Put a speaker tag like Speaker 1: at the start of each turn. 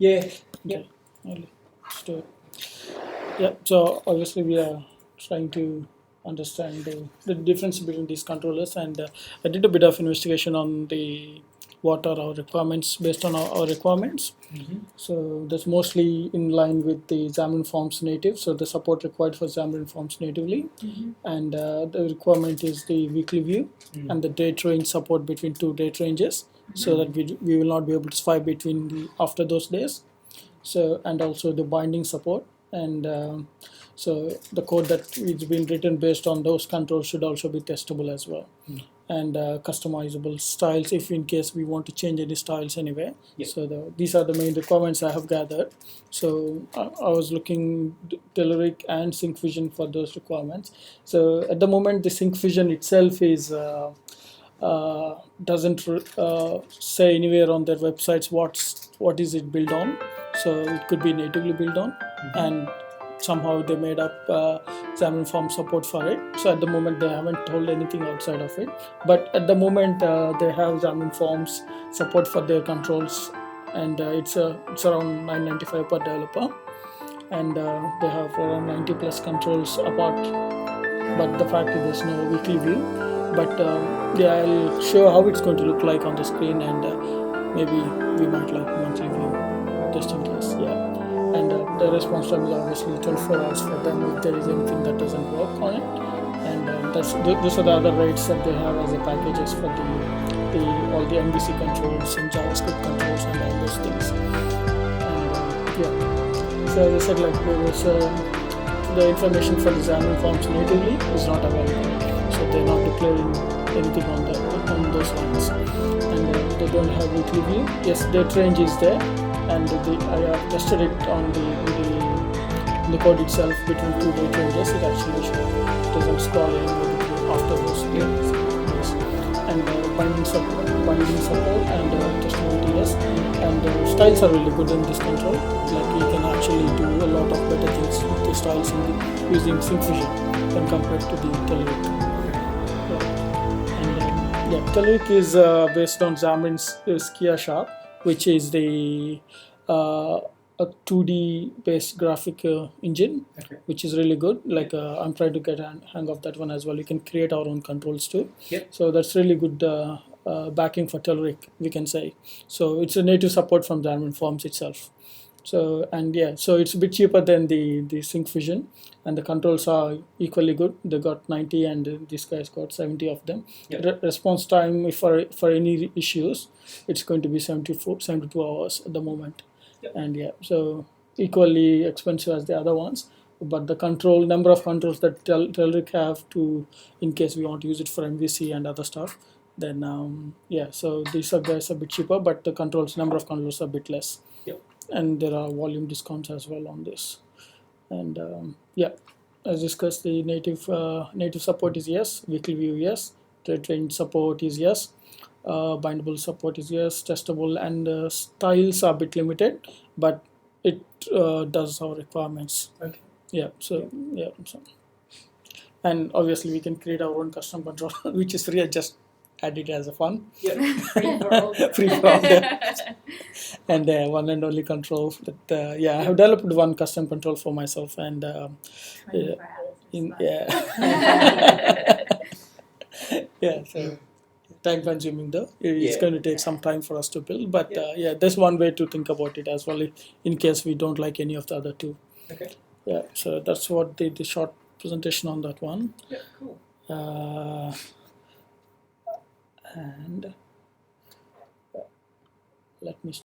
Speaker 1: Yeah.
Speaker 2: Okay. Let's do it. Yeah. So obviously we are trying to understand the difference between these controllers, and I did a bit of investigation on the what are our requirements based on our requirements. So that's mostly in line with the Xamarin Forms native. So the support required for Xamarin Forms natively, and the requirement is the weekly view and the date range support between two date ranges, so that we will not be able to swipe between the after those days. So and also the binding support, and so the code that is being written based on those controls should also be testable as well, and customizable styles if in case we want to change any styles anyway. So these are the main requirements I have gathered. So I was looking Telerik and Syncfusion for those requirements. So at the moment the Syncfusion itself is doesn't say anywhere on their websites what is it built on. So it could be natively built on, and somehow they made up Xamarin Form support for it. So at the moment they haven't told anything outside of it, but at the moment they have Xamarin Forms support for their controls, and it's around $9.95 per developer, and they have around 90 plus controls apart. But the fact is there's no weekly view. But yeah, I'll show how it's going to look like on the screen, and maybe we might like monthly view just in case. Yeah. And the response time is obviously 24 hours for them if there is anything that doesn't work on it. And those are the other rates that they have as a packages for the all the MVC controls and JavaScript controls and all those things. And yeah, so as I said, like there was the information for the Xamarin Forms natively is not available, so they're not declaring anything on those lines, and they don't have weekly view. Yes, date range is there, and I have tested it on the code itself between two date ranges. It actually doesn't scroll in after those days. Yes. And binding support and testability, yes. And styles are really good in this control. Like you can actually do a lot of better things with the styles using Syncfusion when compared to the Telerik. And Telerik is based on Xamarin's Skia Sharp, which is the a 2D based graphic engine, which is really good. Like I'm trying to get a hang of that one as well. You can create our own controls too. So that's really good backing for Telerik, we can say. So it's a native support from Xamarin Forms itself. So and yeah, so it's a bit cheaper than the Syncfusion, and the controls are equally good. They got 90, and this guy's got 70 of them. Response time for any issues, it's going to be 72 hours at the moment. And yeah, so equally expensive as the other ones, but the number of controls that Telerik have to, in case we want to use it for MVC and other stuff, then yeah, so these are guys a bit cheaper, but the number of controls are a bit less. And there are volume discounts as well on this. And yeah, as discussed, the native support is yes, weekly view yes, date range support is yes, bindable support is yes, testable, and styles are a bit limited, but it does our requirements. Yeah, so yeah, and obviously we can create our own custom control which is free. I just add it as a fun. Free for all. And one and only control that yeah, I have developed one custom control for myself, and yeah, so time consuming though. It's going to take some time for us to build, but yeah, that's one way to think about it as well, in case we don't like any of the other two. Yeah, so that's what the short presentation on that one.
Speaker 1: Cool.
Speaker 2: And let me